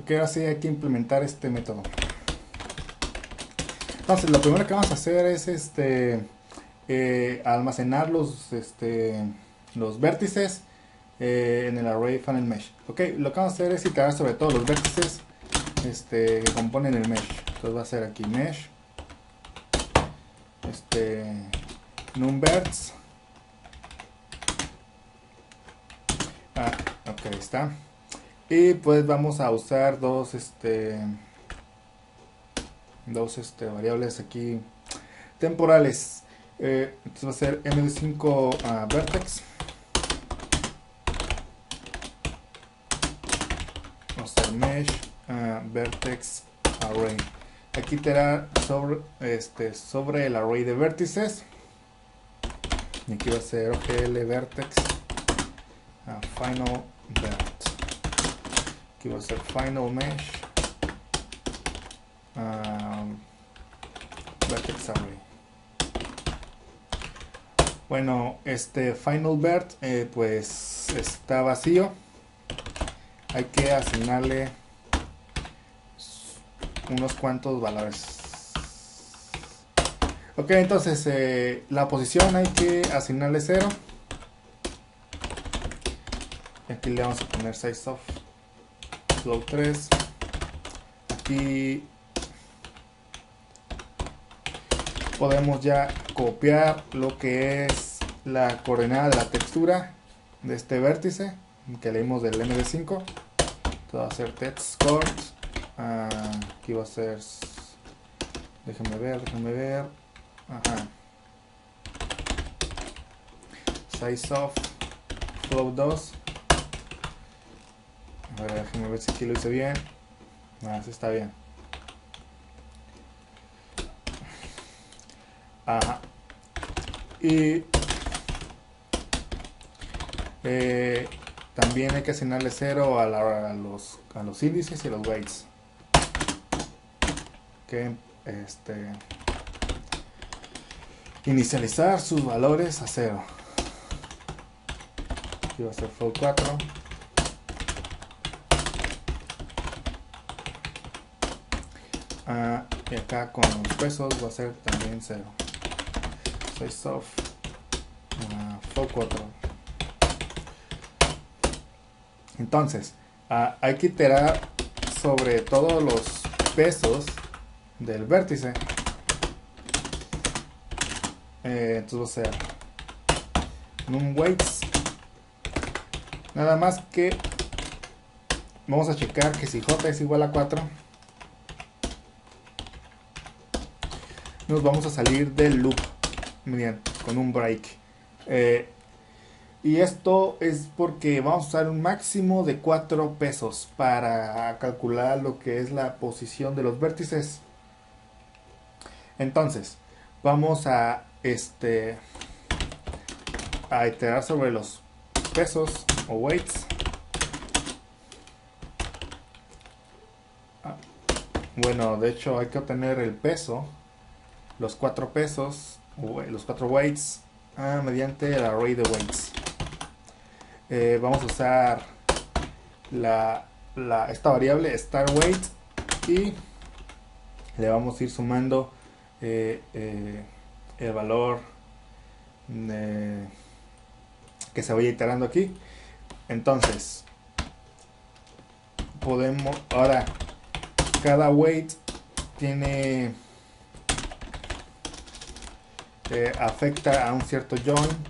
Ok, ahora sí hay que implementar este método. Entonces, lo primero que vamos a hacer es almacenar los vértices en el array funnel mesh. Ok, lo que vamos a hacer es iterar sobre todos los vértices que componen el mesh. Entonces va a ser aquí mesh, numberts. Ok, ahí está. Y pues vamos a usar dos variables aquí temporales. Entonces va a ser md5 vertex. Vamos a hacer mesh vertex array. Aquí iterar sobre el array de vértices. Y aquí va a ser ogl vertex final vert. Aquí va a ser final mesh vertex array. Bueno, este final vert pues está vacío. Hay que asignarle unos cuantos valores. Ok, entonces la posición hay que asignarle 0. Aquí le vamos a poner size of float 3. Aquí podemos ya copiar lo que es la coordenada de la textura de este vértice que leímos del md5. Esto va a ser text score. Aquí va a ser, déjenme ver. Ajá. Size of float 2. A ver, déjenme ver si aquí lo hice bien. Sí está bien. Ajá. Y también hay que asignarle 0 a los índices y a los weights. Que inicializar sus valores a 0. Aquí va a ser float 4. Y acá con los pesos va a ser también 0. Size of float 4. Entonces, hay que iterar sobre todos los pesos del vértice. Entonces va a ser num weights. Nada más que vamos a checar que si j es igual a 4, nos vamos a salir del loop con un break. Y esto es porque vamos a usar un máximo de 4 pesos para calcular lo que es la posición de los vértices. Entonces, vamos a iterar sobre los pesos o weights. Bueno, de hecho hay que obtener el peso, los 4 pesos, los 4 weights, mediante el array de weights. Vamos a usar esta variable star weight y le vamos a ir sumando el valor que se vaya iterando aquí. Entonces podemos ahora, cada weight tiene afecta a un cierto joint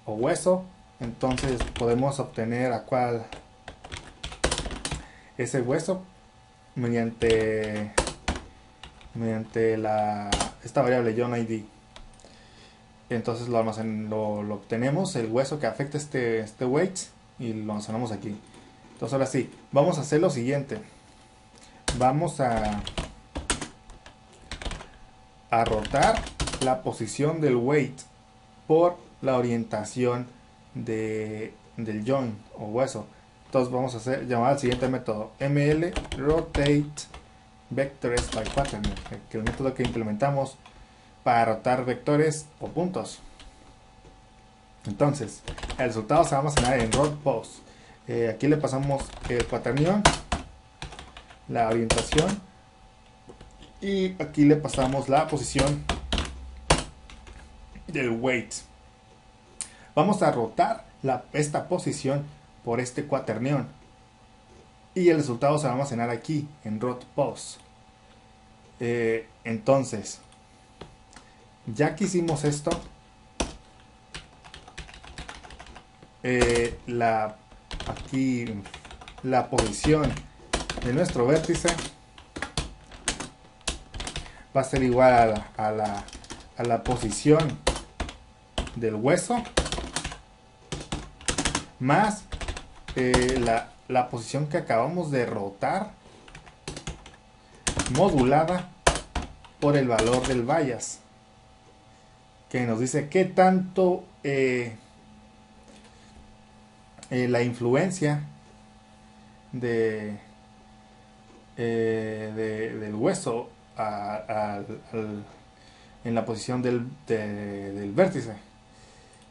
o hueso. Entonces podemos obtener a cuál ese hueso mediante esta variable joint id. Entonces lo obtenemos el hueso que afecta este weight y lo almacenamos aquí. Entonces ahora sí, vamos a hacer lo siguiente. Vamos a rotar la posición del weight por la orientación del joint o hueso. Entonces vamos a llamar al siguiente método ml rotate vectors by pattern, que es el método que implementamos para rotar vectores o puntos. Entonces el resultado se va a almacenar en rotate post. Aquí le pasamos el quaternion la orientación y aquí le pasamos la posición del weight. Vamos a rotar esta posición por este cuaternión y el resultado se va a almacenar aquí en rot pos. Entonces, ya que hicimos esto, aquí la posición de nuestro vértice va a ser igual a la posición del hueso más la posición que acabamos de rotar modulada por el valor del bias, que nos dice qué tanto la influencia del hueso en la posición del vértice.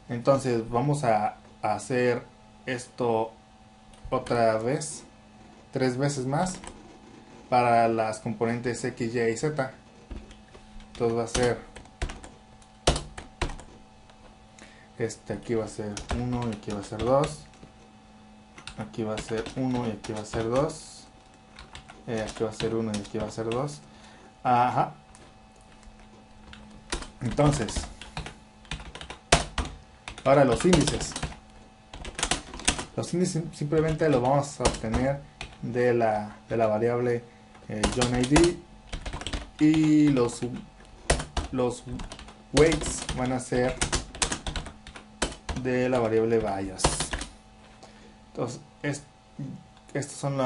Entonces vamos a hacer esto otra vez, 3 veces más para las componentes X, Y y Z. Entonces va a ser aquí va a ser 1 y aquí va a ser 2, aquí va a ser 1 y aquí va a ser 2, aquí va a ser 1 y aquí va a ser 2. Ajá. Entonces, ahora los índices. Los índices simplemente los vamos a obtener de la variable John ID, y los weights van a ser de la variable bias. Entonces, estos son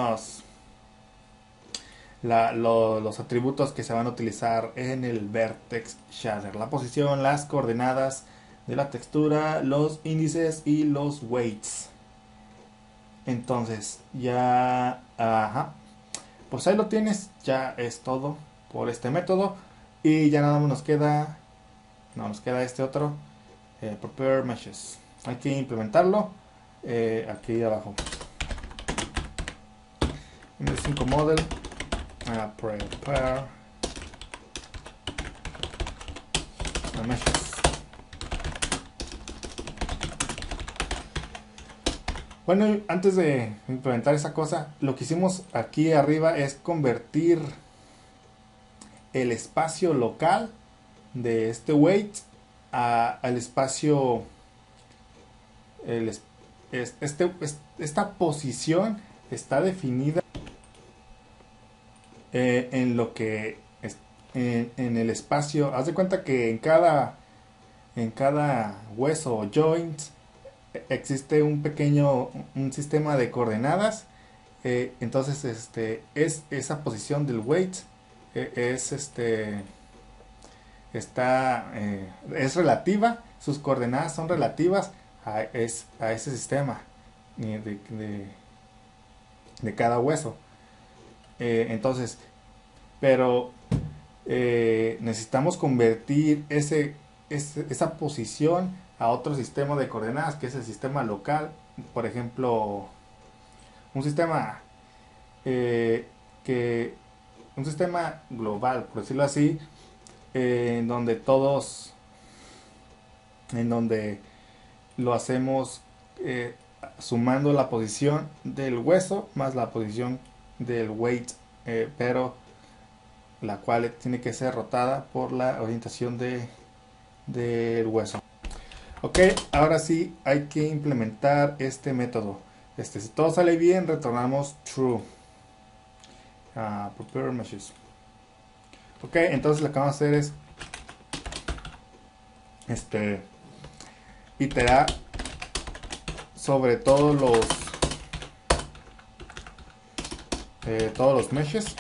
los atributos que se van a utilizar en el vertex shader: la posición, las coordenadas de la textura, los índices y los weights. Entonces ya, pues ahí lo tienes, ya es todo por este método, y ya nada más nos queda este otro, prepare meshes. Hay que implementarlo aquí abajo. M5 model, prepare meshes. Bueno, antes de implementar esa cosa, lo que hicimos aquí arriba es convertir el espacio local de este weight al espacio, esta posición está definida en lo que en el espacio. Haz de cuenta que en cada hueso o joint existe un sistema de coordenadas. Entonces es esa posición del weight, es relativa, sus coordenadas son relativas a ese sistema de cada hueso. Entonces, pero necesitamos convertir esa posición a otro sistema de coordenadas, que es el sistema local. Por ejemplo, un sistema un sistema global, por decirlo así, en donde lo hacemos sumando la posición del hueso más la posición del weight, pero la cual tiene que ser rotada por la orientación del hueso. Ok, ahora sí hay que implementar este método. Si todo sale bien, retornamos true. Prepare meshes. Ok, entonces lo que vamos a hacer es iterar sobre todos los meshes.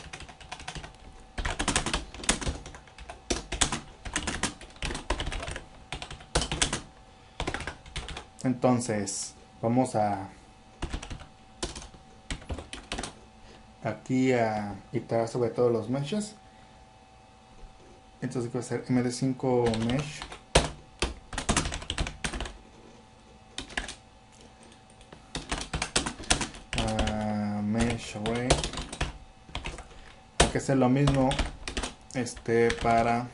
Entonces vamos aquí a iterar sobre todos los meshes. Entonces va a ser md5 mesh mesh array hay que hacer lo mismo para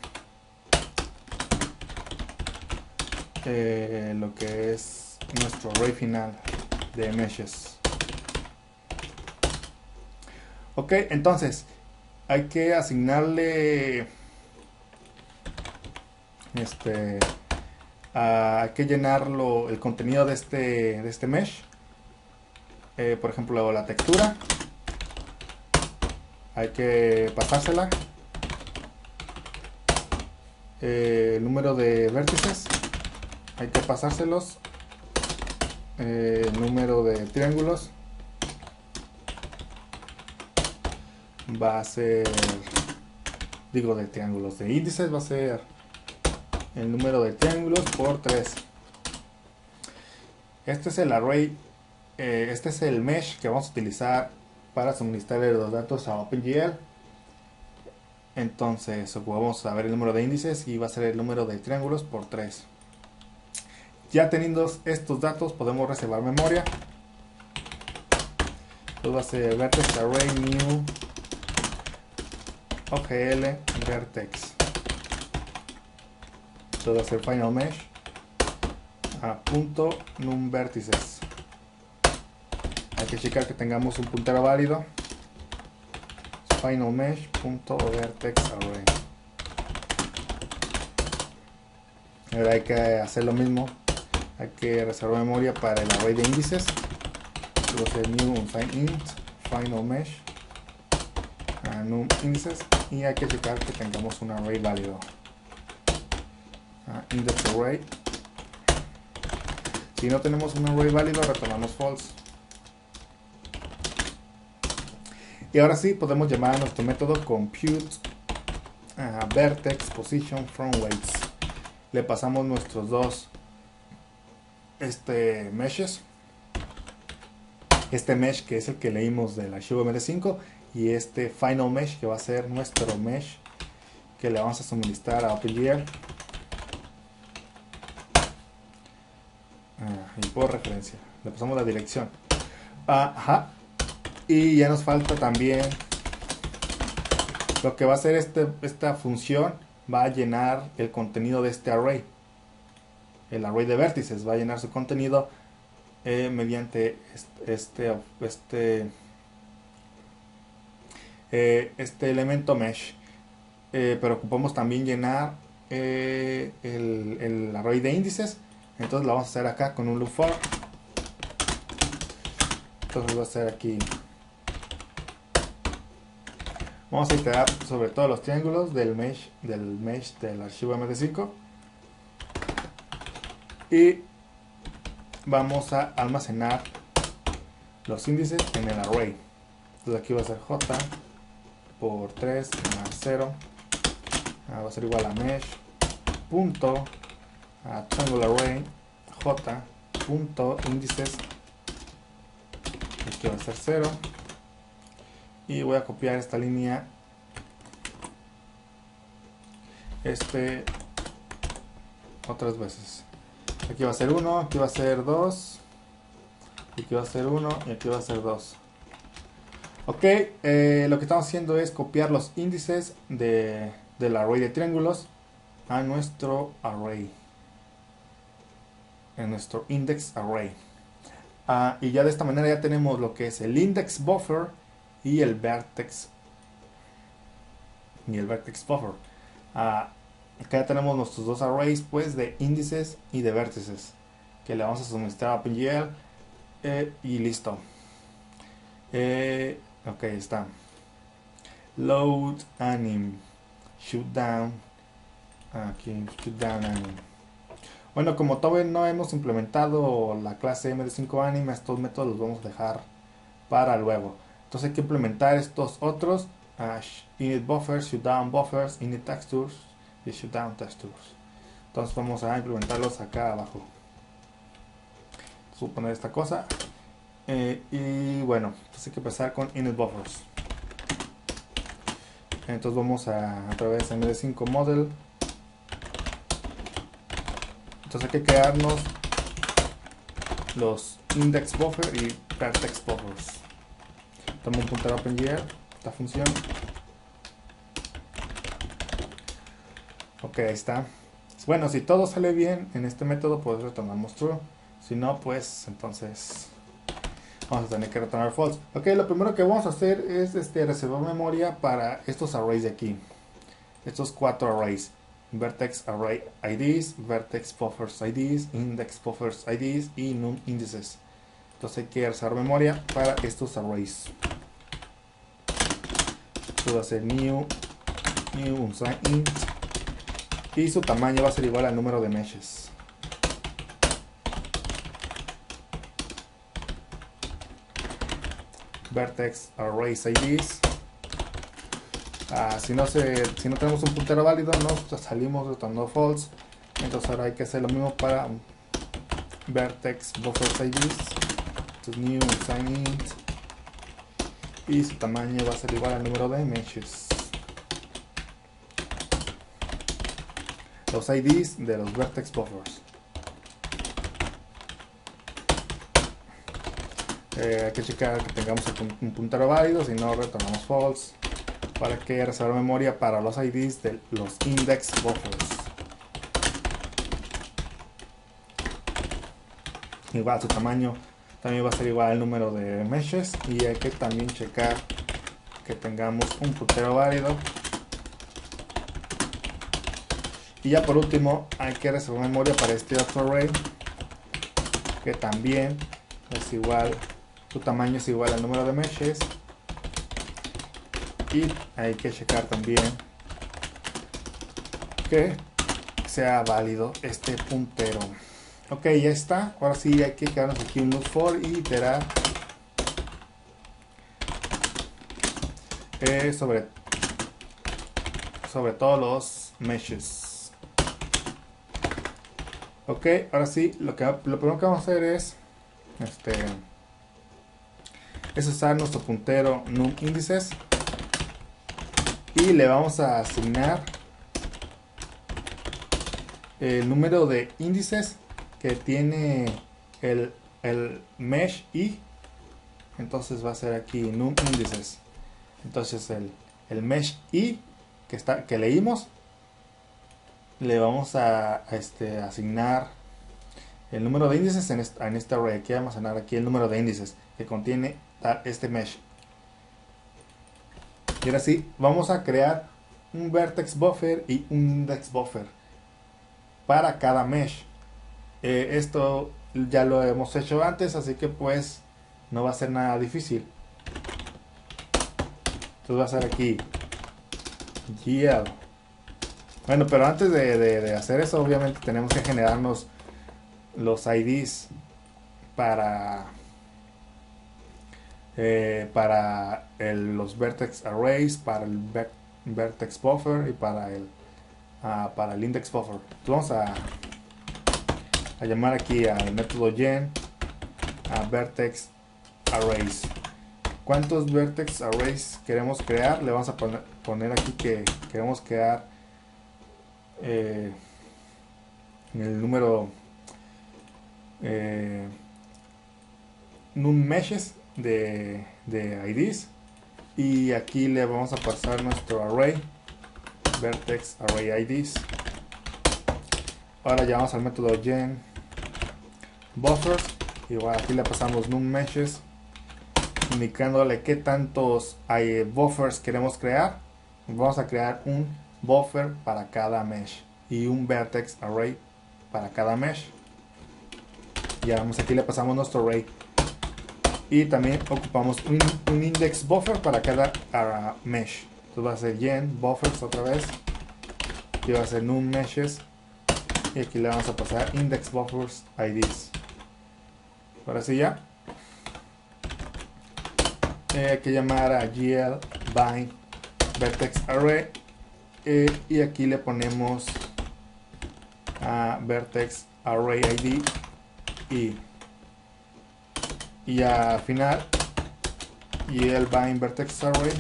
lo que es nuestro array final de meshes. Ok, entonces hay que asignarle hay que llenarlo el contenido de este mesh. Por ejemplo, la textura hay que pasársela, el número de vértices hay que pasárselos, el número de triángulos va a ser, de triángulos, de índices va a ser el número de triángulos por 3. Este es el array, este es el mesh que vamos a utilizar para suministrarle los datos a OpenGL. Entonces vamos a ver el número de índices y va a ser el número de triángulos por 3. Ya teniendo estos datos podemos reservar memoria. Entonces va a ser vertex array new OGL vertex. Entonces va a ser final mesh a punto num vértices. Hay que checar que tengamos un puntero válido. Final mesh punto vertex array. Ahora hay que hacer lo mismo. Hay que reservar memoria para el array de índices. Va a ser new unsigned int final mesh num índices, y hay que checar que tengamos un array válido. Index array. Si no tenemos un array válido, retornamos false. Y ahora sí podemos llamar a nuestro método compute vertex position from weights. Le pasamos nuestros dos meshes. Este mesh que es el que leímos del archivo MD5 y este final mesh que va a ser nuestro mesh que le vamos a suministrar a OpenGL. Y por referencia le pasamos la dirección. Y ya nos falta también lo que va a hacer esta función. Va a llenar el contenido de este array, el array de vértices. Va a llenar su contenido mediante este elemento mesh. Pero ocupamos también llenar el array de índices. Entonces lo vamos a hacer acá con un loop for. Entonces va a ser aquí. Vamos a iterar sobre todos los triángulos del mesh del archivo MD5. Y vamos a almacenar los índices en el array. Entonces aquí va a ser j por 3 más 0. Va a ser igual a mesh punto a triangle array j punto índices. Aquí va a ser 0. Y voy a copiar esta línea otras veces. Aquí va a ser 1, aquí va a ser 2, aquí va a ser 1 y aquí va a ser 2. Ok, lo que estamos haciendo es copiar los índices del array de triángulos a nuestro array, en nuestro index array. Y ya de esta manera ya tenemos lo que es el index buffer y el vertex buffer. Acá ya tenemos nuestros dos arrays pues de índices y de vértices que le vamos a suministrar a OpenGL. Y listo. Ok, está. Load anim shutdown. Aquí shutdown anim. Bueno, como todavía no hemos implementado la clase MD5 estos métodos los vamos a dejar para luego. Entonces hay que implementar estos otros init buffers, shutdown buffers, init textures y shutdown textures. Entonces vamos a implementarlos acá abajo. Voy a poner esta cosa. Y bueno, entonces hay que empezar con init buffers. Entonces vamos a través de MD5 model. Entonces hay que crearnos los index buffer y vertex buffers. Tomo un puntero OpenGL, esta función. Ok, ahí está. Bueno, si todo sale bien en este método, pues retornamos true. Si no, pues entonces vamos a tener que retornar false. Ok, lo primero que vamos a hacer es reservar memoria para estos arrays de aquí. Estos 4 arrays. Vertex Array IDs, Vertex Buffers IDs, Index Buffers IDs y Num Indices. Entonces hay que reservar memoria para estos arrays. Esto va a ser new unsigned int y su tamaño va a ser igual al número de meshes. Vertex Arrays IDs. Si no tenemos un puntero válido, nos salimos retornando false. Entonces ahora hay que hacer lo mismo para Vertex Buffers IDs. Entonces new unsigned int y su tamaño va a ser igual al número de meshes. Los IDs de los vertex buffers. Hay que checar que tengamos un puntero válido, si no retornamos false, para que reservar memoria para los IDs de los index buffers. Igual su tamaño también va a ser igual al número de meshes, y hay que también checar que tengamos un puntero válido. Y ya por último hay que reservar memoria para este otro array, que también es igual, su tamaño es igual al número de meshes, y hay que checar también que sea válido este puntero. Ok, ya está. Ahora sí hay que quedarnos aquí un loop for y iterar sobre todos los meshes. Ok, ahora sí, lo primero que vamos a hacer es usar nuestro puntero num índices y le vamos a asignar el número de índices que tiene el mesh y entonces va a ser aquí num índices. Entonces el mesh y que leímos, le vamos a asignar el número de índices en este array. Aquí vamos a almacenar aquí el número de índices que contiene este mesh. Y ahora sí, vamos a crear un vertex buffer y un index buffer para cada mesh. Esto ya lo hemos hecho antes, así que pues no va a ser nada difícil. Entonces va a ser aquí GL. Bueno, pero antes de hacer eso, obviamente tenemos que generarnos los IDs para los vertex arrays, para el vertex buffer y para el index buffer. Entonces vamos a llamar aquí al método gen a vertex arrays. ¿Cuántos vertex arrays queremos crear? Le vamos a poner aquí que queremos crear el número num meshes de IDs, y aquí le vamos a pasar nuestro array vertex array IDs. Ahora llamamos al método gen buffers, igual aquí le pasamos num meshes, indicándole qué tantos buffers queremos crear. Vamos a crear un buffer para cada mesh y un vertex array para cada mesh. Ya vamos, aquí le pasamos nuestro array, y también ocupamos un index buffer para cada mesh. Entonces va a ser gen buffers otra vez, y va a ser num meshes, y aquí le vamos a pasar index buffers IDs. Ahora sí ya hay que llamar a gl bind vertex array, y aquí le ponemos a vertex array ID y al final gl bind vertex array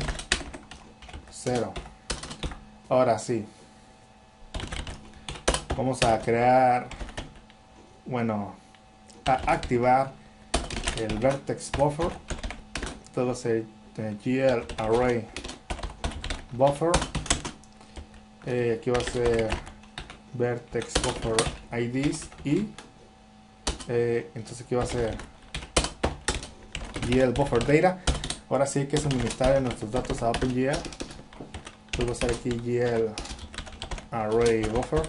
0. Ahora sí vamos a crear, a activar el vertex buffer. Todo va a ser gl array buffer, aquí va a ser vertex buffer IDs y entonces aquí va a ser GL buffer data. Ahora sí hay que suministrar nuestros datos a OpenGL. Entonces va a ser aquí GL array buffer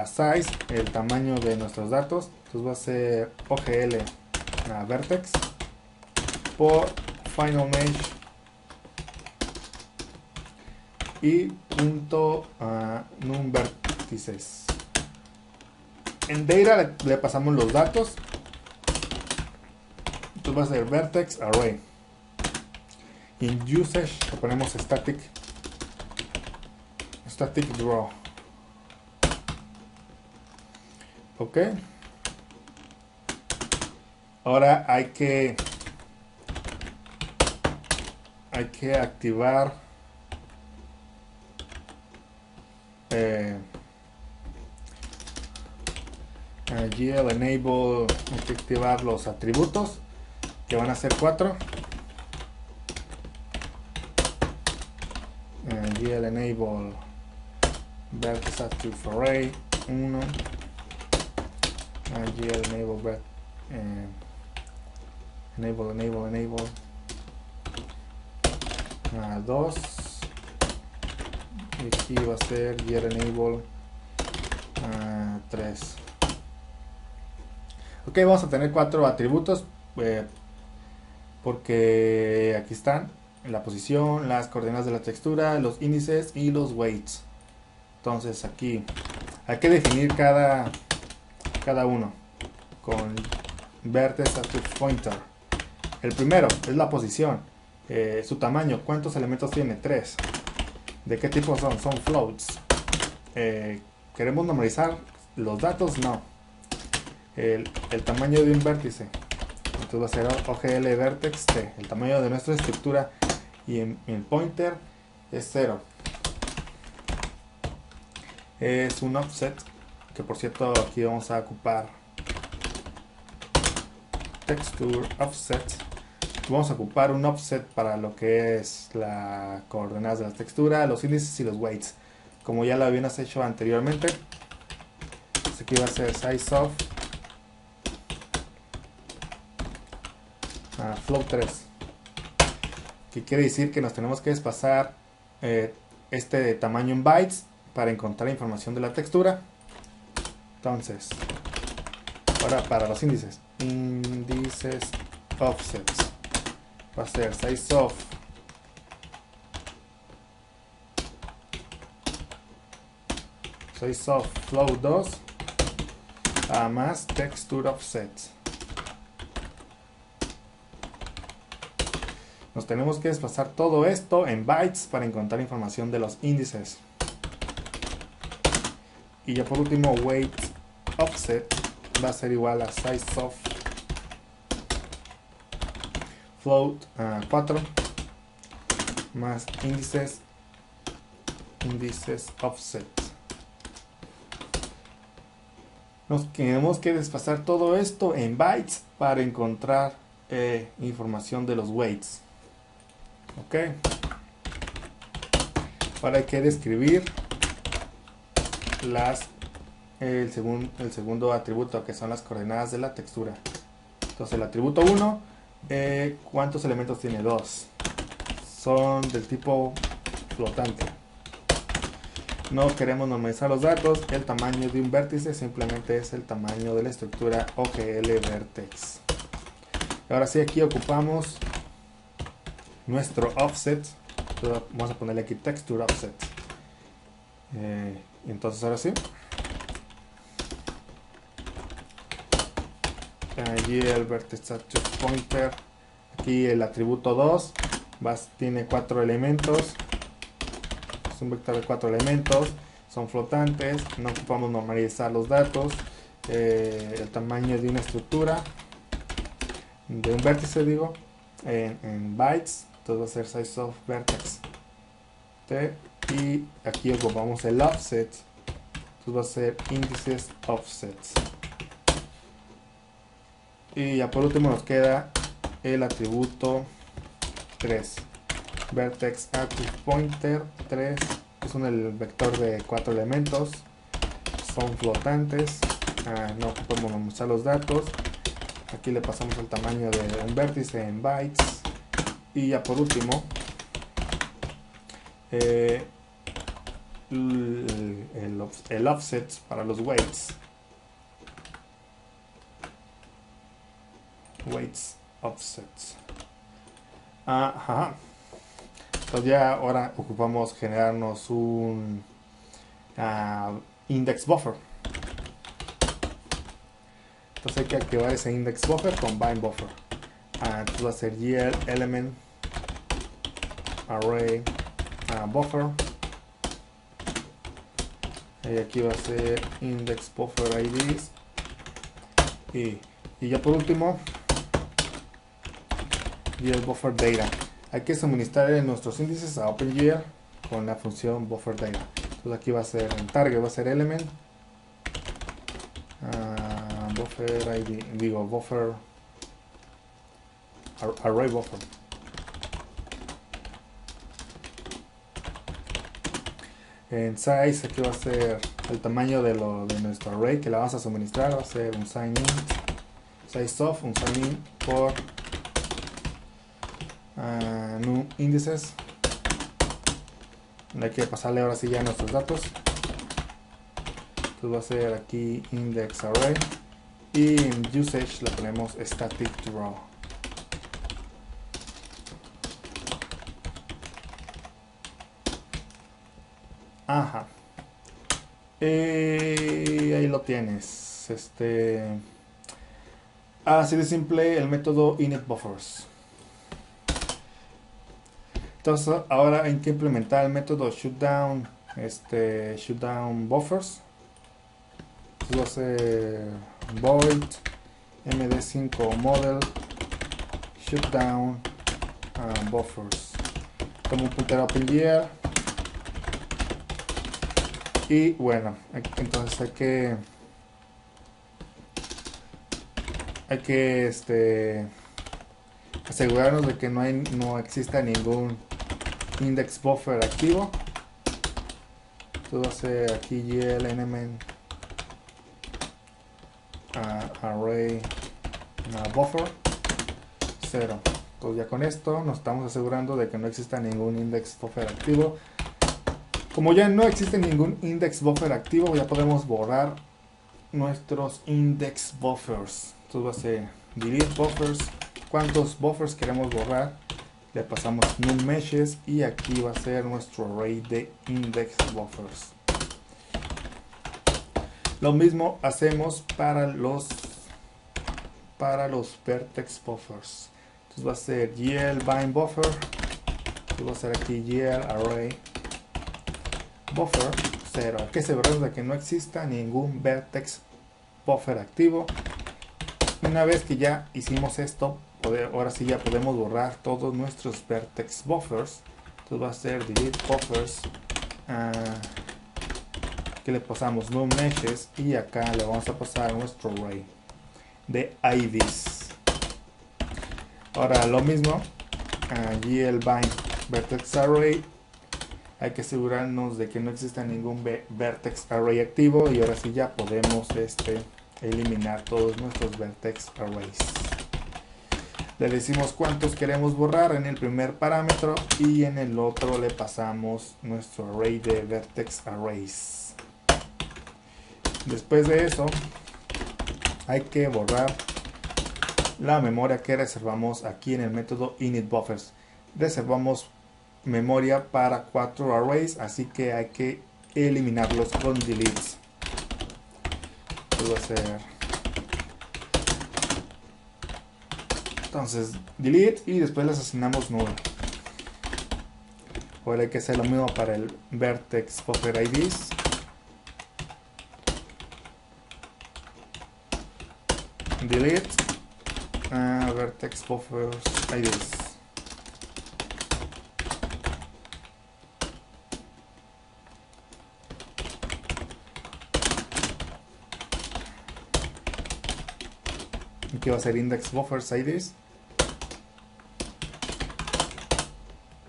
size, el tamaño de nuestros datos. Entonces va a ser OGL vertex por final mesh y punto num vértices. En data le pasamos los datos. Entonces va a ser vertex array. Y en usage le ponemos static draw. Ok. Ahora hay que activar GL enable. Hay que activar los atributos que van a ser 4. GL enable vertex active array 1. GL enable enable 2. Y aquí va a ser GL enable 3. Ok, vamos a tener 4 atributos porque aquí están la posición, las coordenadas de la textura, los índices y los weights. Entonces aquí hay que definir cada uno con vertex active pointer. El primero es la posición, su tamaño, cuántos elementos tiene, 3. ¿De qué tipo son? Son floats. ¿Queremos normalizar los datos? No. El tamaño de un vértice, entonces va a ser OGL vertex t. El tamaño de nuestra estructura y en el pointer es 0. Es un offset, que por cierto aquí vamos a ocupar texture offset. Vamos a ocupar un offset para lo que es las coordenadas de la textura, los índices y los weights, como ya lo habíamos hecho anteriormente. Entonces aquí va a ser size of float 3, que quiere decir que nos tenemos que desplazar este tamaño en bytes para encontrar información de la textura. Entonces, ahora para los índices offsets va a ser size of float 2 más texture offsets. Nos tenemos que desplazar todo esto en bytes para encontrar información de los índices. Y ya por último, weight offset va a ser igual a size of float 4 más índices offset. Nos tenemos que desplazar todo esto en bytes para encontrar información de los weights. Ok, ahora hay que describir el segundo atributo, que son las coordenadas de la textura. Entonces el atributo 1, ¿cuántos elementos tiene? 2. Son del tipo flotante. No queremos normalizar los datos. El tamaño de un vértice simplemente es el tamaño de la estructura OGL vertex. Ahora sí, aquí ocupamos nuestro offset. Vamos a ponerle aquí texture offset. Entonces ahora sí, allí el vertex active pointer, aquí el atributo 2 tiene 4 elementos, es un vector de 4 elementos, son flotantes, no ocupamos normalizar los datos. El tamaño de una estructura, de un vértice digo, en bytes, entonces va a ser size of vertex t. Y aquí ocupamos el offset, entonces va a ser índices offsets. Y ya por último nos queda el atributo 3, vertex active pointer 3 es el vector de 4 elementos, son flotantes, no podemos mostrar los datos. Aquí le pasamos el tamaño de un vértice en bytes. Y ya por último, el offset para los weights. Weights offsets. Ajá. Entonces ya ahora ocupamos generarnos un index buffer. Entonces hay que activar ese index buffer con bind buffer. Entonces va a ser GL element array buffer. Y aquí va a ser index buffer IDs. Y ya por último, GL buffer data. Hay que suministrar nuestros índices a OpenGL con la función buffer data. Entonces aquí va a ser en target, va a ser element buffer ID, digo buffer array buffer. En size aquí va a ser el tamaño de nuestro array que la vamos a suministrar, va a ser un sign in, size of, un sign in por new índices. Hay que pasarle ahora sí ya nuestros datos. Entonces va a ser aquí index array y en usage le ponemos static draw. Ajá. Ahí lo tienes. Así de simple el método initBuffers. Entonces ahora hay que implementar el método shutdown, shutdown buffers. Entonces va a ser void md5 model shutdown buffers. Tomo un puntero OpenGL y bueno, entonces hay que asegurarnos de que no exista ningún index buffer activo. Entonces va a ser aquí GL element array buffer 0. Entonces ya con esto nos estamos asegurando de que no exista ningún index buffer activo. Como ya no existe ningún index buffer activo, ya podemos borrar nuestros index buffers. Entonces va a ser delete buffers. ¿Cuántos buffers queremos borrar? Le pasamos num meshes y aquí va a ser nuestro array de index buffers. Lo mismo hacemos para los vertex buffers. Entonces va a ser GL bind buffer. Entonces va a ser aquí GL array buffer 0. Hay que asegurarnos de que no exista ningún vertex buffer activo. Una vez que ya hicimos esto, ahora sí ya podemos borrar todos nuestros vertex buffers. Entonces va a ser delete buffers. Que le pasamos num meshes y acá le vamos a pasar nuestro array de IDs. Ahora lo mismo, GL bind vertex array. Hay que asegurarnos de que no exista ningún vertex array activo y ahora sí ya podemos eliminar todos nuestros vertex arrays. Le decimos cuántos queremos borrar en el primer parámetro y en el otro le pasamos nuestro array de vertex arrays. Después de eso hay que borrar la memoria que reservamos aquí en el método initBuffers. Reservamos memoria para 4 arrays, así que hay que eliminarlos con deletes. Puedo hacer entonces delete y después les asignamos null. Ahora hay que hacer lo mismo para el vertex buffer IDs. Delete vertex buffers IDs. Aquí va a ser index buffers IDs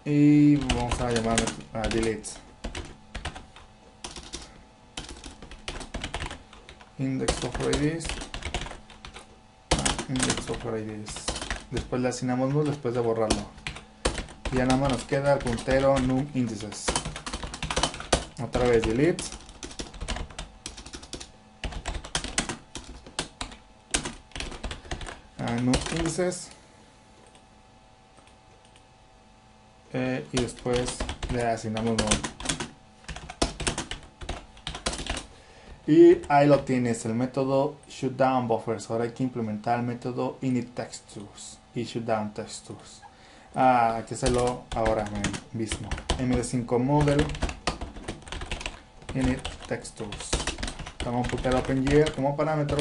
y vamos a llamar a delete. index of IDs, index of IDs. Después le asignamos null después de borrarlo. Y ya nada más nos queda el puntero num indices. Otra vez delete. Num indices. Y después le asignamos null. Y ahí lo tienes, el método shutDownBuffers. Ahora hay que implementar el método initTextures y shutDownTextures. Hay que hacerlo ahora mismo. md5model initTextures. Vamos a computar OpenGL como parámetro.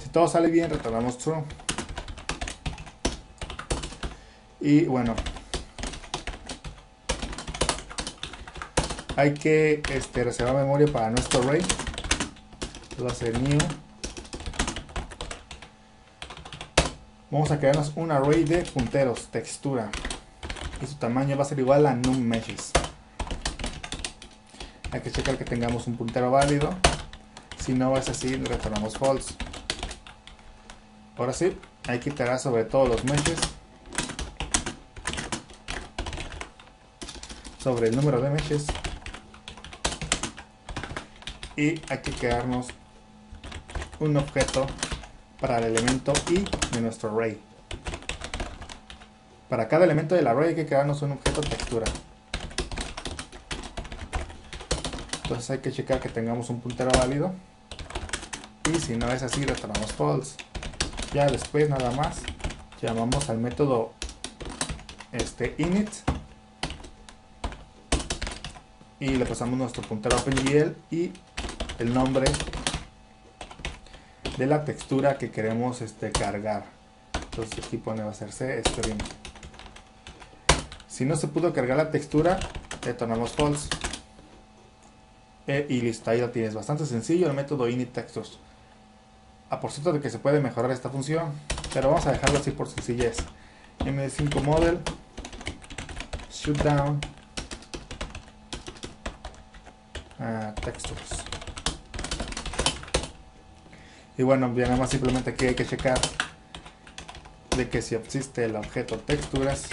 Si todo sale bien, retornamos true. Y bueno, hay que reservar memoria para nuestro array. Va a ser new. Vamos a crearnos un array de punteros, textura. Y su tamaño va a ser igual a nummeshes. Hay que checar que tengamos un puntero válido. Si no es así, retornamos false. Ahora sí, hay que iterar sobre todos los meshes. Sobre el número de meshes. Y hay que crearnos un objeto para el elemento i de nuestro array. Para cada elemento del array hay que crearnos un objeto textura. Entonces hay que checar que tengamos un puntero válido. Y si no es así, retornamos false. Ya después nada más llamamos al método init. Y le pasamos nuestro puntero OpenGL y el nombre de la textura que queremos cargar. Entonces aquí pone va a ser string. Si no se pudo cargar la textura, retornamos false. Y listo, ahí lo tienes. Bastante sencillo el método initTextures. Por cierto de que se puede mejorar esta función, pero vamos a dejarlo así por sencillez. md5model shutdown textures. Y bueno, ya nada más simplemente aquí hay que checar de que si existe el objeto texturas.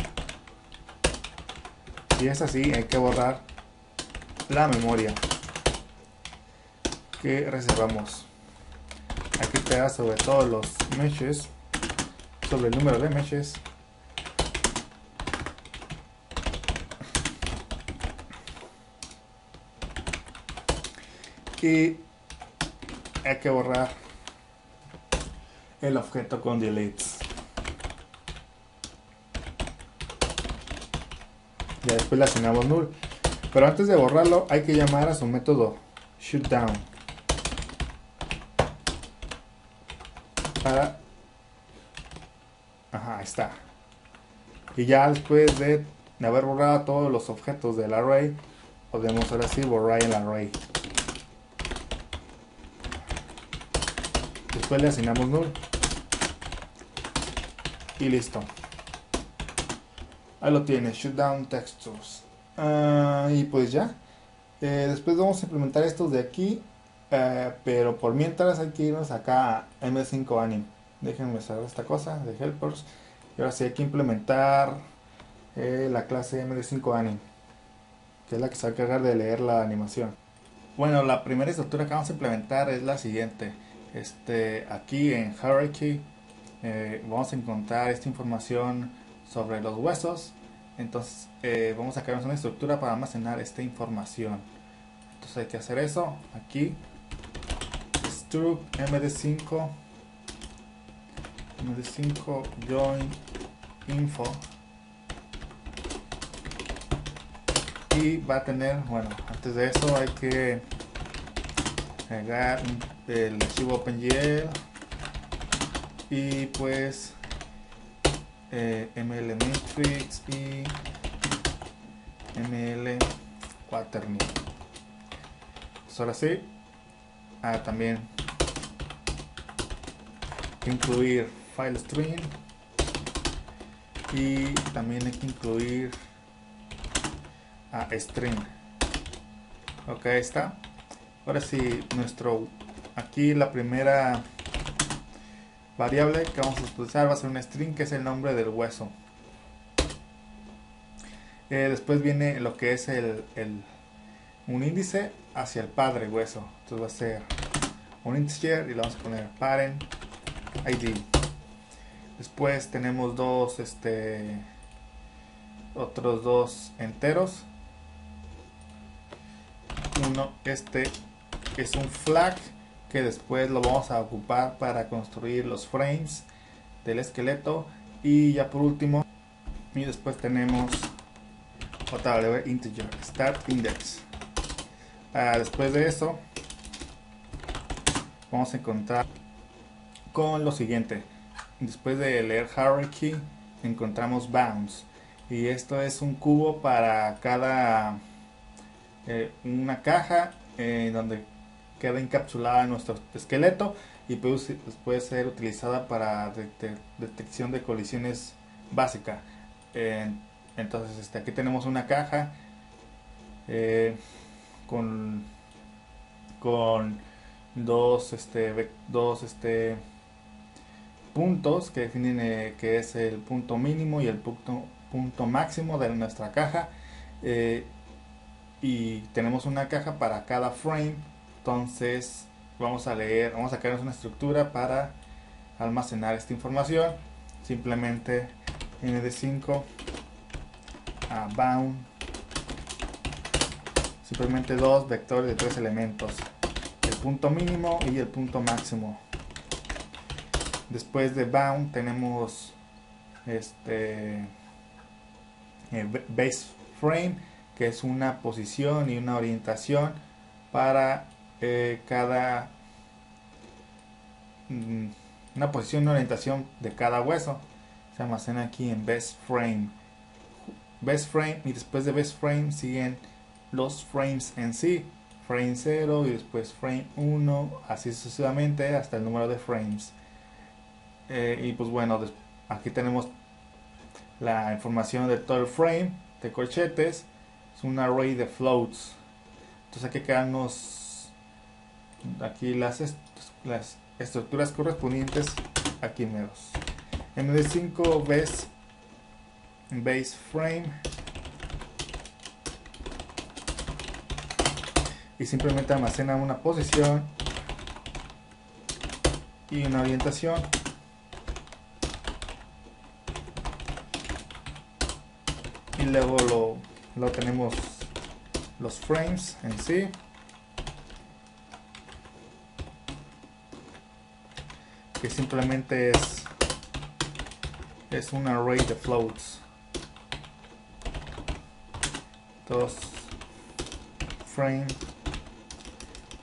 Si es así, hay que borrar la memoria que reservamos. Aquí te da sobre todos los meshes, sobre el número de meshes. Y hay que borrar el objeto con delete. Ya después le asignamos null. Pero antes de borrarlo hay que llamar a su método shutdown. Para... ahí está. Y ya después de haber borrado todos los objetos del array, podemos ahora sí borrar el array. Después le asignamos null. Y listo. Ahí lo tienes, shutdown textures. Y pues ya. Después vamos a implementar estos de aquí. Pero por mientras hay que irnos acá a md5anim. Déjenme cerrar esta cosa de helpers. Y ahora sí hay que implementar la clase md5anim, que es la que se va a encargar de leer la animación. Bueno, la primera estructura que vamos a implementar es la siguiente. Aquí en hierarchy vamos a encontrar esta información sobre los huesos. Entonces vamos a crear una estructura para almacenar esta información. Entonces hay que hacer eso aquí. Struct md5 join info. Y va a tener, bueno, antes de eso hay que agregar el archivo OpenGL y pues ml matrix y ml quaternion. Pues ahora sí, también incluir file string y también hay que incluir string. Ok, ahí está. Ahora sí, aquí la primera variable que vamos a utilizar va a ser un string, que es el nombre del hueso. Después viene lo que es un índice hacia el padre hueso. Entonces va a ser un integer y le vamos a poner parent id. Después tenemos otros dos enteros. Uno, es un flag que después lo vamos a ocupar para construir los frames del esqueleto. Y ya por último, y después tenemos otra variable integer, start index. Después de eso vamos a encontrar con lo siguiente. Después de leer hierarchy encontramos bounds, y esto es un cubo para cada una caja donde queda encapsulada nuestro esqueleto, y puede ser utilizada para detección de colisiones básica. Entonces aquí tenemos una caja con dos puntos que definen que es el punto mínimo y el punto máximo de nuestra caja, y tenemos una caja para cada frame. Entonces vamos a crear una estructura para almacenar esta información. Simplemente md5 bound, simplemente dos vectores de tres elementos, el punto mínimo y el punto máximo. Después de bound tenemos base frame, que es una posición y una orientación para cada una posición y orientación de cada hueso. Se almacena aquí en base frame. Y después de base frame siguen los frames en sí, frame 0 y después frame 1, así sucesivamente hasta el número de frames. Y pues bueno, aquí tenemos la información de todo el frame de corchetes. Es un array de floats. Entonces hay que quedarnos aquí las estructuras correspondientes aquí menos. md5 base frame, y simplemente almacena una posición y una orientación. Y luego lo tenemos los frames en sí, que simplemente es un array de floats. Dos frame,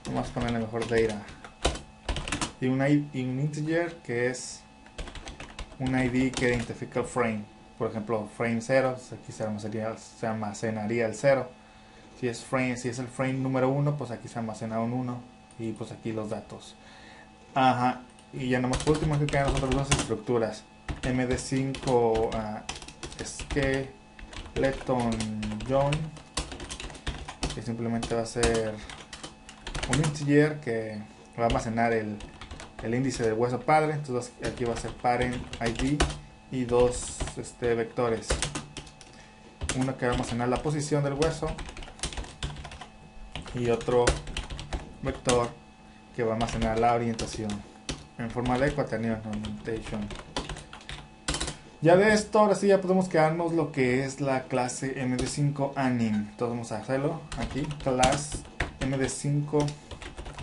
vamos a ponerle mejor data, y un integer, que es un ID que identifica el frame. Por ejemplo, frame 0, aquí se almacenaría el 0. Si es el frame número 1, pues aquí se almacena un 1, y pues aquí los datos. Ajá. Y ya nomás por último, aquí quedan las otras dos estructuras. md5 skeleton join, que simplemente va a ser un integer que va a almacenar el índice del hueso padre. Entonces aquí va a ser parent id y dos vectores, uno que va a almacenar la posición del hueso y otro vector que va a almacenar la orientación en forma de quaternion orientation. Ya de esto, ahora sí ya podemos quedarnos lo que es la clase md5 anim. Entonces vamos a hacerlo aquí, class md5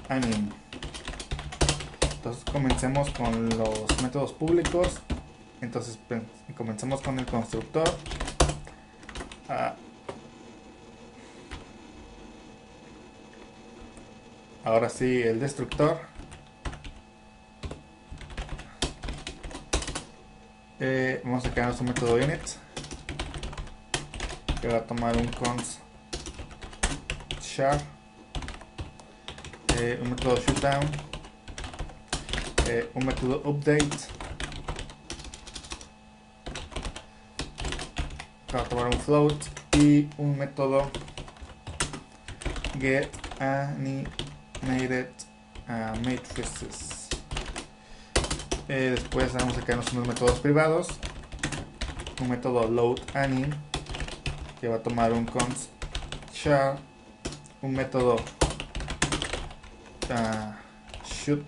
anim. Entonces comencemos con los métodos públicos. Entonces comencemos con el constructor. Ahora sí, el destructor. Vamos a crear un método init que va a tomar un const char, un método shutdown, un método update que va a tomar un float, y un método get animated matrices. Después vamos a crearnos unos métodos privados. Un método loadAnim, que va a tomar un const char, un método shoot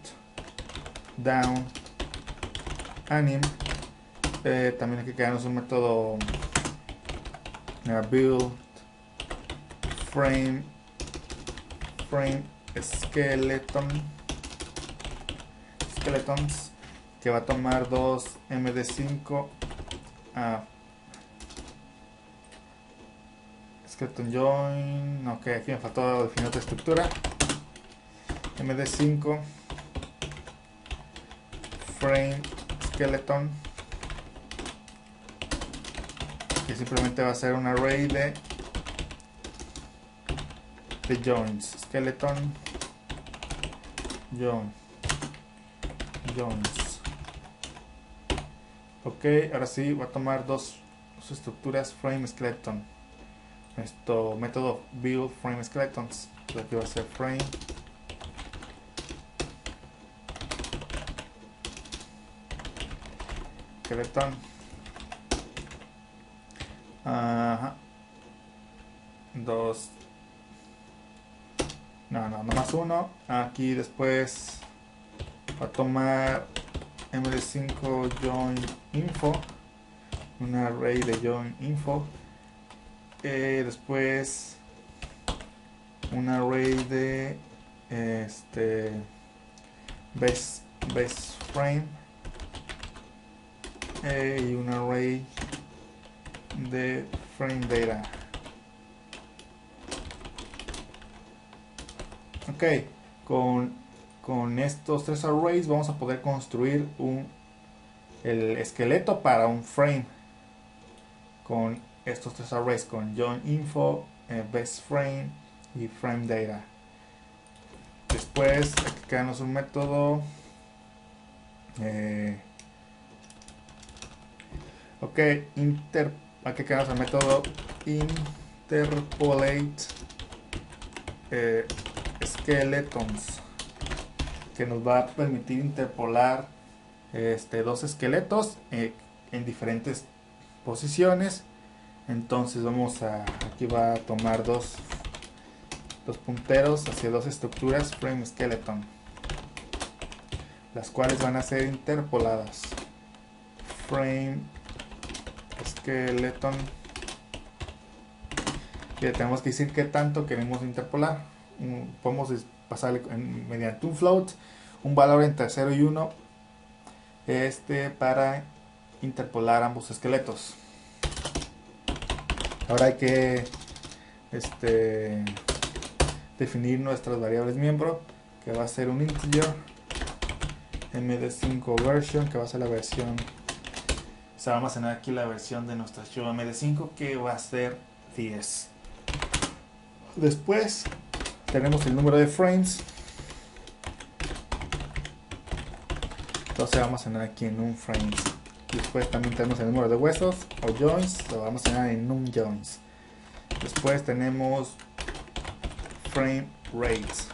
down anim. También hay que crearnos un método build frame skeletons, que va a tomar dos md5 skeleton join. Ok, aquí me faltó definir otra estructura. md5 frame skeleton, que simplemente va a ser un array de joins. Skeleton joins. Ok, ahora sí va a tomar dos estructuras frame skeleton. Esto, método build frame skeletons. Entonces aquí va a ser frame skeleton. Dos. No, nomás uno. Aquí después va a tomar md5 join info, un array de join info. Después un array de base frame, y un array de frame data. Ok, con estos tres arrays vamos a poder construir el esqueleto para un frame. Con estos tres arrays, con join info, base frame y frame data. Después hay que crearnos un método hay que crearnos el método interpolate skeletons, que nos va a permitir interpolar dos esqueletos en diferentes posiciones. Entonces aquí va a tomar dos punteros hacia dos estructuras frame skeleton, las cuales van a ser interpoladas. Frame skeleton, y tenemos que decir qué tanto queremos interpolar. Podemos pasarle mediante un float un valor entre 0 y 1 para interpolar ambos esqueletos. Ahora hay que definir nuestras variables miembro, que va a ser un integer md5 version, que va a ser la versión, se va a almacenar aquí la versión de nuestra show md5, que va a ser 10. Después tenemos el número de frames, entonces se va a almacenar aquí en un frames. Después también tenemos el número de huesos o joints, lo vamos a almacenar en un joints. Después tenemos frame rates.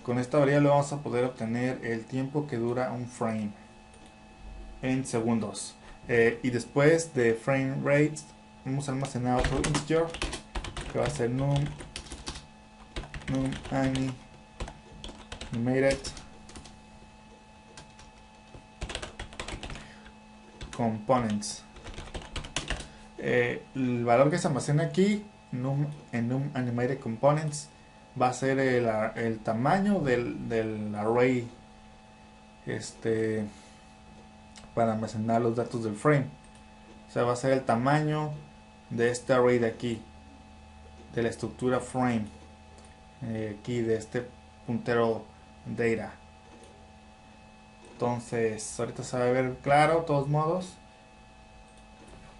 Con esta variable vamos a poder obtener el tiempo que dura un frame en segundos. Y después de frame rates vamos a almacenar otro integer, que va a ser num animated components. El valor que se almacena aquí en num animated components va a ser el tamaño del array para almacenar los datos del frame. O sea, va a ser el tamaño de este array de aquí, de la estructura frame, aquí de este puntero data. Entonces ahorita se va a ver claro de todos modos.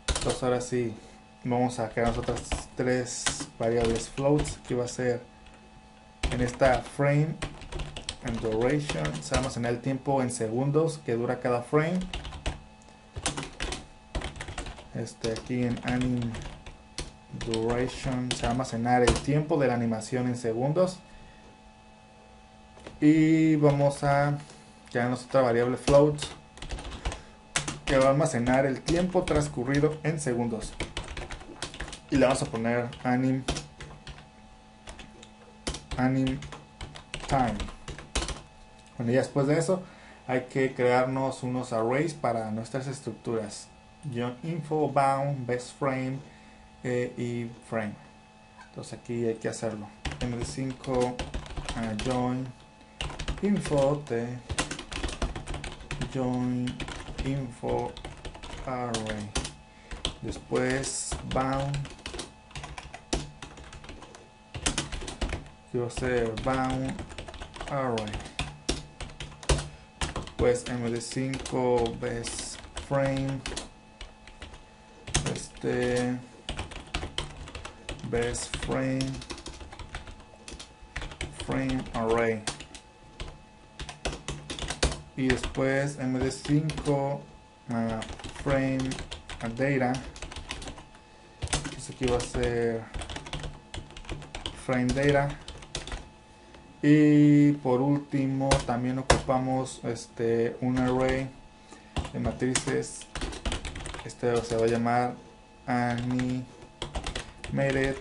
Entonces ahora sí vamos a crear otras tres variables floats, que va a ser en esta frame and duration, se va a almacenar el tiempo en segundos que dura cada frame. Aquí en duration, se va a almacenar el tiempo de la animación en segundos. Y vamos a crearnos otra variable float que va a almacenar el tiempo transcurrido en segundos. Y le vamos a poner anim time. Bueno, y después de eso hay que crearnos unos arrays para nuestras estructuras. Join info, bound, best frame y frame. Entonces aquí hay que hacerlo. md5 join info join info array. Después bound. Quiero hacer bound array. Pues md5 best frame, best frame array, y después md5 frame data. Entonces aquí va a ser frame data. Y por último también ocupamos un array de matrices. Se va a llamar animated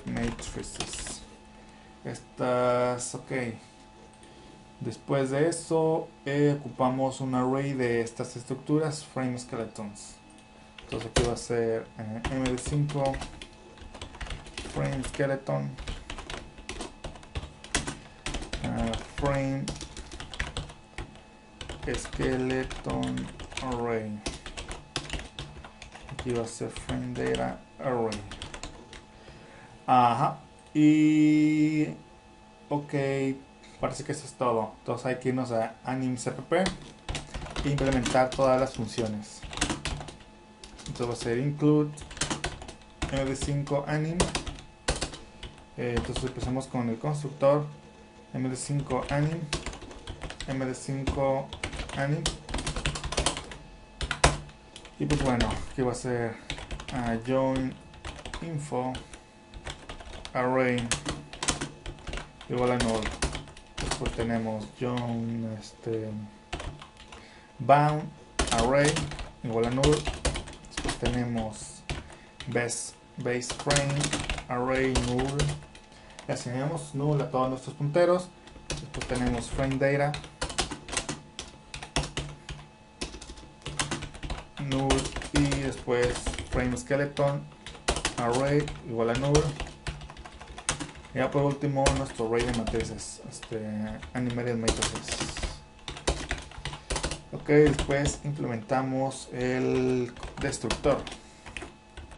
matrices. Estas, ok. Después de eso ocupamos un array de estas estructuras, frame skeletons. Entonces aquí va a ser md5 frame skeleton, frame skeleton array. Aquí va a ser frame data array. Ajá. Y ok, parece que eso es todo. Entonces hay que irnos a animcpp e implementar todas las funciones. Entonces va a ser include md5 anim. Entonces empezamos con el constructor md5 anim, md5 anim, y pues bueno, aquí va a ser join info array igual a null. Después tenemos join bound array igual a null. Después tenemos base frame array null. Le asignamos null a todos nuestros punteros. Después tenemos frame data null, y después frame skeleton array igual a null. Y ya por último nuestro array de matrices, animated matrices. Ok, después implementamos el destructor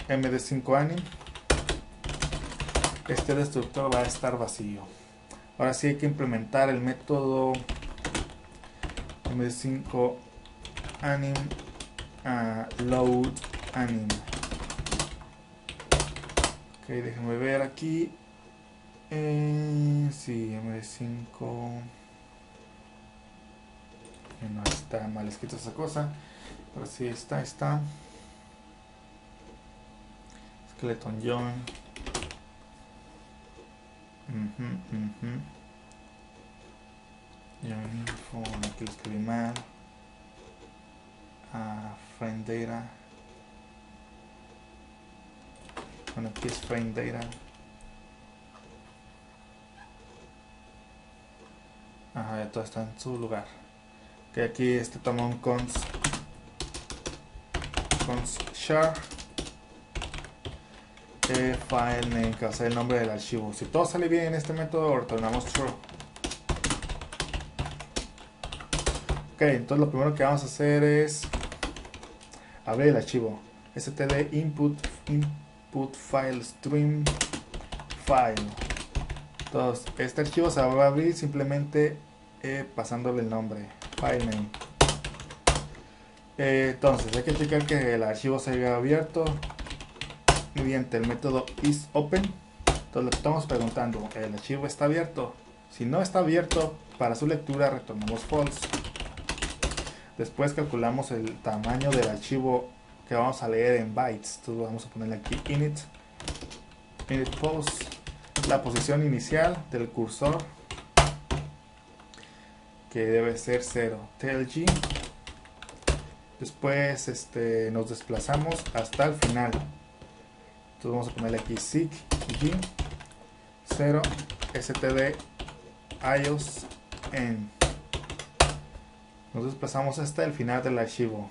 md5 anim. Este destructor va a estar vacío. Ahora sí hay que implementar el método md5 anim load anim. Ok, déjenme ver aquí. Sí, md5. No está mal escrito esa cosa, pero sí está. Skeleton join. Join info, aquí lo escribí mal. Frame data. Bueno, aquí es frame data. Ajá, ya todo está en su lugar. Que aquí toma un const share file name, que va a ser el nombre del archivo. Si todo sale bien en este método, retornamos true. Ok, entonces lo primero que vamos a hacer es abrir el archivo std input file stream file. Entonces este archivo se va a abrir simplemente pasándole el nombre file name. Entonces hay que checar que el archivo se haya abierto mediante el método isOpen. Entonces le estamos preguntando, ¿el archivo está abierto? Si no está abierto, para su lectura retornamos false. Después calculamos el tamaño del archivo que vamos a leer en bytes. Entonces vamos a ponerle aquí init init pose, la posición inicial del cursor, que debe ser 0, TLG. Después nos desplazamos hasta el final. Entonces vamos a ponerle aquí sig g 0 std ios en. Nos desplazamos hasta el final del archivo.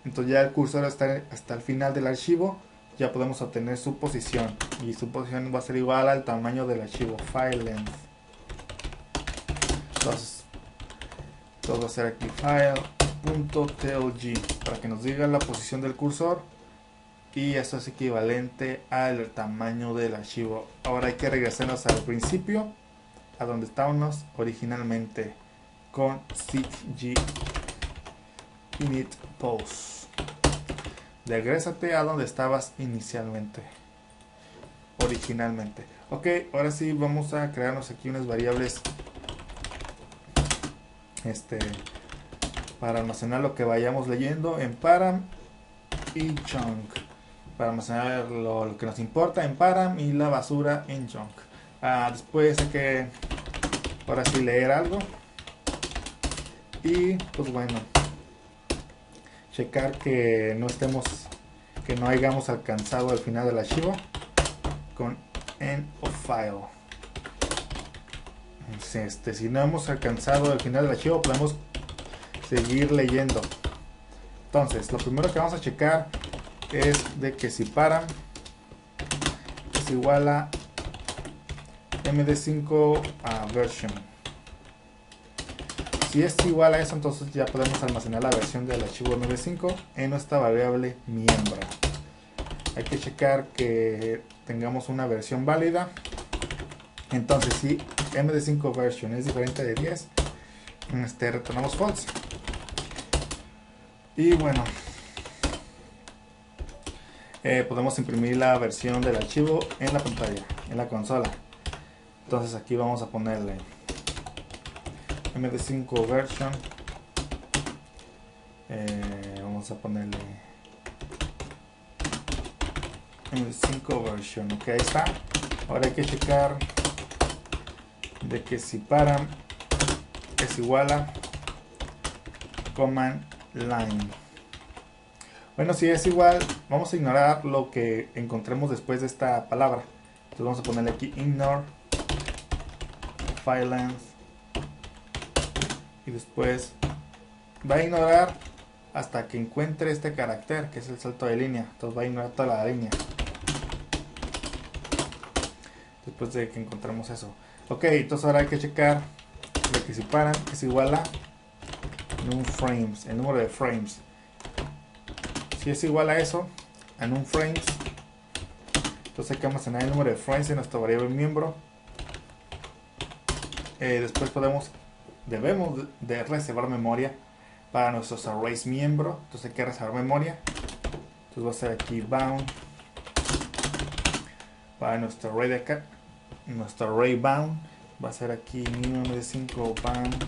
Entonces ya el cursor está hasta el final del archivo. Ya podemos obtener su posición. Y su posición va a ser igual al tamaño del archivo file length. Entonces va a ser aquí file.tlg para que nos diga la posición del cursor. Y esto es equivalente al tamaño del archivo. Ahora hay que regresarnos al principio, a donde estábamos originalmente, con sig init pose. Regrésate a donde estabas originalmente. Ok, ahora sí vamos a crearnos aquí unas variables para almacenar lo que vayamos leyendo en param y chunk, para almacenar lo que nos importa en param y la basura en chunk. Después hay que ahora sí leer algo y pues bueno, checar que no hayamos alcanzado el final del archivo con end of file. Si no hemos alcanzado el final del archivo, podemos seguir leyendo. Entonces lo primero que vamos a checar es de que si param es igual a md5 version. Si es igual a eso, entonces ya podemos almacenar la versión del archivo md5 en nuestra variable miembro. Hay que checar que tengamos una versión válida. Entonces si md5 version es diferente de 10, retornamos false. Y bueno, podemos imprimir la versión del archivo en la pantalla, en la consola. Entonces aquí vamos a ponerle md5 version, vamos a ponerle md5 version. Ok, ahí está. Ahora hay que checar de que si param es igual a command line. Bueno, si es igual, vamos a ignorar lo que encontremos después de esta palabra. Entonces vamos a ponerle aquí ignore file length y después va a ignorar hasta que encuentre este carácter, que es el salto de línea. Entonces va a ignorar toda la línea después de que encontremos eso. Ok, entonces ahora hay que checar de que si param es igual a num frames, el número de frames. Si es igual a eso, a num frames, entonces hay que almacenar el número de frames en nuestra variable miembro. Después debemos de reservar memoria para nuestros arrays miembro. Entonces hay que reservar memoria. Entonces va a ser aquí bound para nuestro array de acá. Nuestro array bound va a ser aquí new md5 bound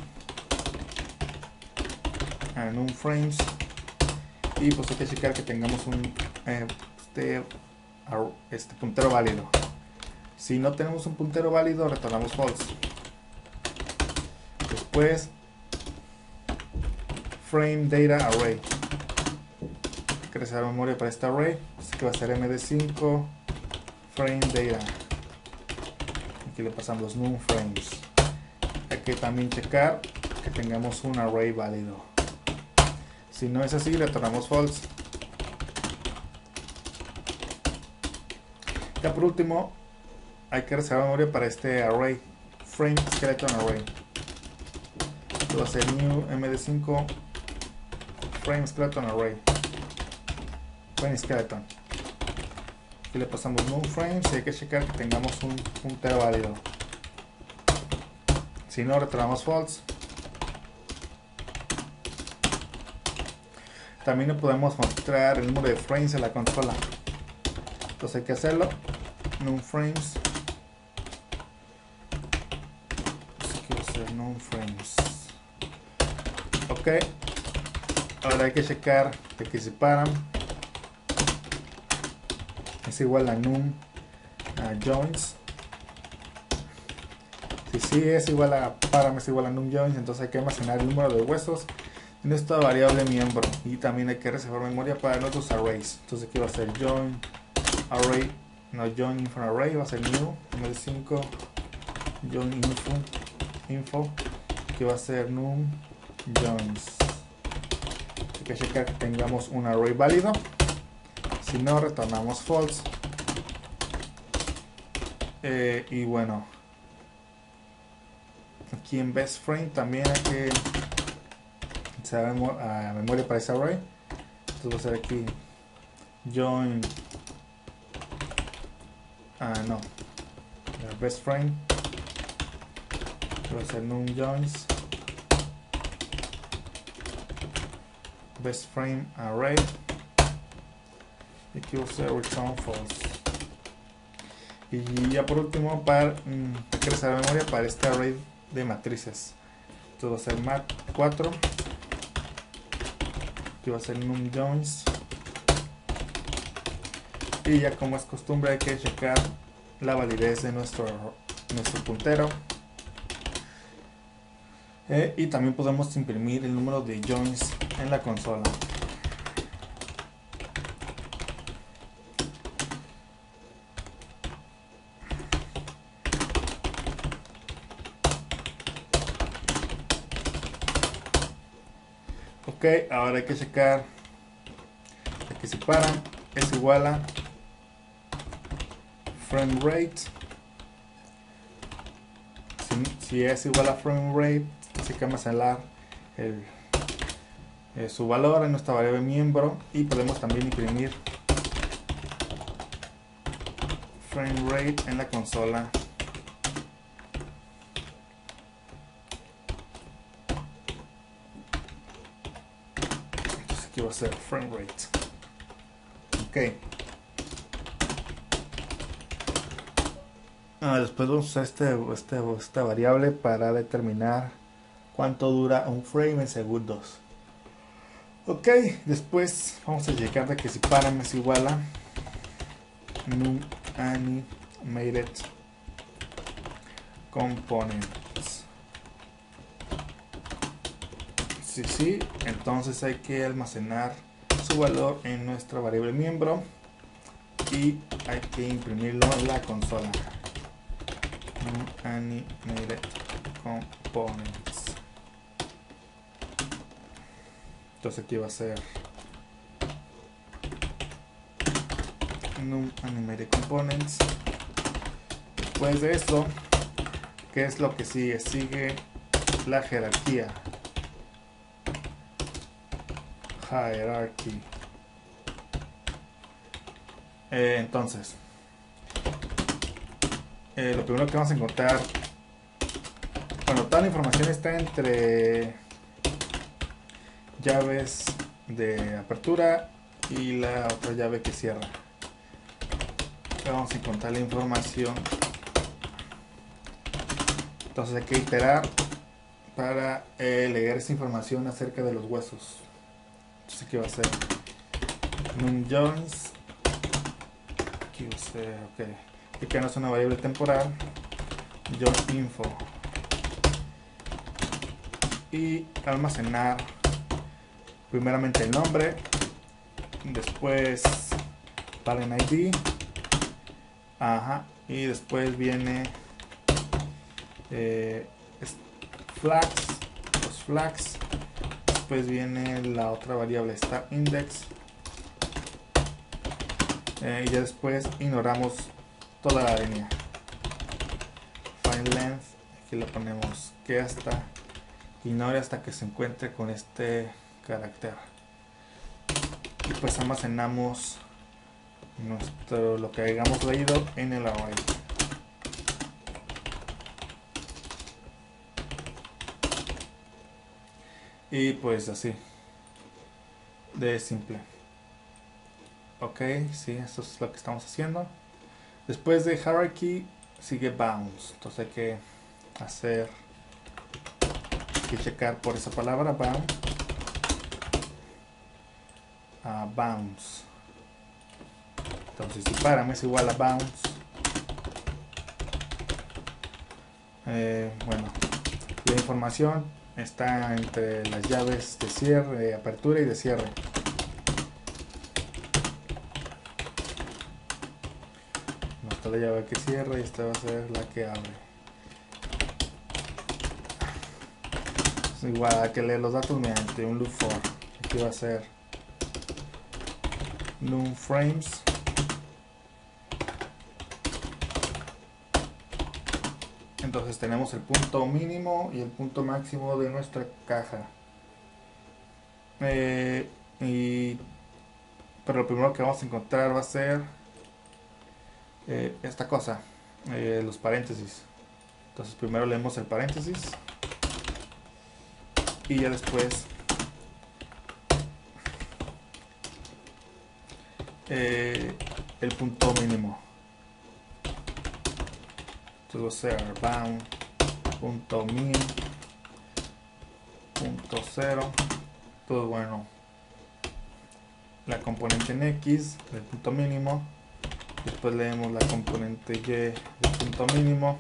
a num frames. Y pues hay que checar que tengamos un puntero válido. Si no tenemos un puntero válido, retornamos false. Después frame data array, hay que reservar memoria para este array, así que va a ser md5 frame data. Aquí le pasamos num frames. Hay que también checar que tengamos un array válido. Si no es así, retornamos false. Ya por último, hay que reservar memoria para este array, frame skeleton array. Esto va a ser new md5 frame skeleton array, frame skeleton. Aquí le pasamos num frames y hay que checar que tengamos un puntero válido. Si no, retornamos false. También no podemos mostrar el número de frames en la consola. Entonces hay que hacerlo. Num frames. Así que va a ser num frames. Ok. Ahora hay que checar de que si param es igual a num joins. Si es igual a param es igual a num joins, entonces hay que almacenar el número de huesos en esta variable miembro, y también hay que reservar memoria para nuestros arrays. Entonces aquí va a ser join array, no join info array, va a ser new ml5 join info, que va a ser num joins. Hay que checar que tengamos un array válido, si no retornamos false. Y bueno, aquí en best frame también hay que saber a memoria para ese array. Entonces va a ser aquí join no, best frame, va a ser num joins best frame array, y aquí va a ser return false. Y ya por último, para crecer la memoria para este array de matrices, entonces va a ser mat4, aquí va a ser num joins, y ya como es costumbre hay que checar la validez de nuestro puntero, y también podemos imprimir el número de joins en la consola. Ok, ahora hay que checar que si param es igual a frame rate. Si es igual a frame rate, así que almacenar su valor en nuestra variable miembro, y podemos también imprimir frame rate en la consola. Entonces aquí va a ser frame rate. Ok. Después vamos a usar esta variable para determinar cuánto dura un frame en segundos. Ok, después vamos a checar de que si param es igual a num animated components. Sí, entonces hay que almacenar su valor en nuestra variable miembro y hay que imprimirlo en la consola. Animated components. Entonces aquí va a ser num animated components. Después de esto, ¿qué es lo que sigue? Sigue la jerarquía. Hierarchy. Entonces, lo primero que vamos a encontrar, bueno, toda la información está entre llaves de apertura y la otra llave que cierra. Vamos a encontrar la información, entonces hay que iterar para leer esa información acerca de los huesos. Entonces aquí va a ser num joins, aquí va a ser, ok, aquí no es una variable temporal, join info, y almacenar primeramente el nombre, después parent ID, y después viene flags, los flags, después viene la otra variable start index, y ya después ignoramos toda la línea. Find length, aquí le ponemos que ignore hasta que se encuentre con este carácter, y pues almacenamos lo que hayamos leído en el array. Y pues así de simple. Ok, sí, eso es lo que estamos haciendo. Después de hierarchy sigue bounds, entonces hay que checar por esa palabra bounds. Entonces si param es igual a bounds, Bueno, la información está entre las llaves de cierre, de apertura y de cierre. No está la llave que cierra y esta va a ser la que abre. Es igual a que leer los datos mediante un loop for. Aquí va a ser num frames. Entonces tenemos el punto mínimo y el punto máximo de nuestra caja. Pero lo primero que vamos a encontrar va a ser esta cosa, los paréntesis. Entonces primero leemos el paréntesis y ya después el punto mínimo. Entonces va a ser bound punto min punto 0. Todo bueno, la componente en X del punto mínimo, después leemos la componente Y del punto mínimo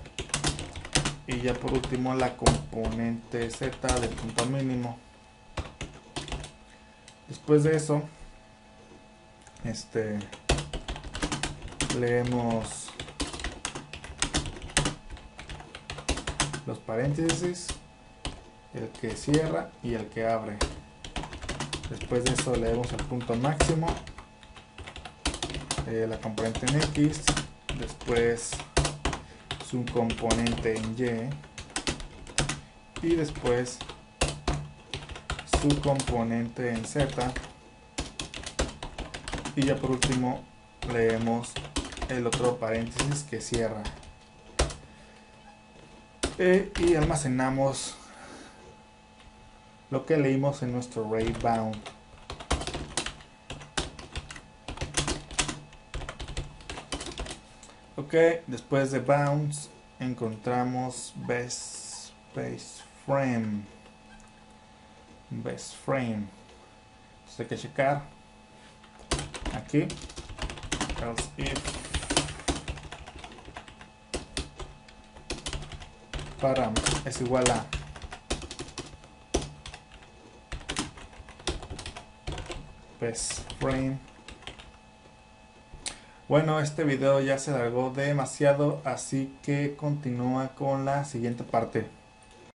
y ya por último la componente Z del punto mínimo. Después de eso leemos los paréntesis, el que cierra y el que abre. Después de eso leemos el punto máximo, la componente en X, después su componente en Y y después su componente en Z, y ya por último leemos el otro paréntesis que cierra, y almacenamos lo que leímos en nuestro array bound. Ok, después de bounds encontramos base frame. Entonces hay que checar aquí else if param es igual a base frame. Bueno, este video ya se alargó demasiado, así que continúa con la siguiente parte.